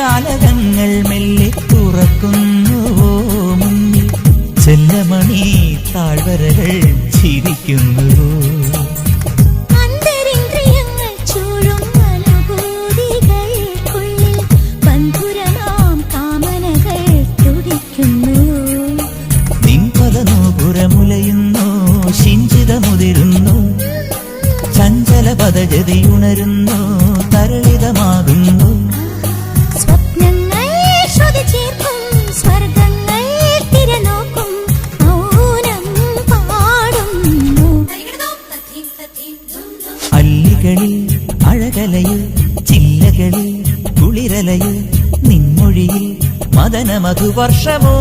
മിഴിജാലകങ്ങൾ മെല്ലെ തുറക്കുന്നുവോ മുന്നിൽ ചെല്ലമണി താഴ്വരകൾ ചിരിക്കുന്നുവോ നിൻപദനൂപുരമുലയുന്നു ശിഞ്ചിതമുതിരുന്നു ചഞ്ചല പദജതിയുണരുന്നു തരളിതമാകുന്നു അല്ലികളിൽ അഴകലയിൽ ചില്ലകളിൽ കുളിരലയിൽ നിൻമൊഴിയിൽ മദന മധുവർഷമോ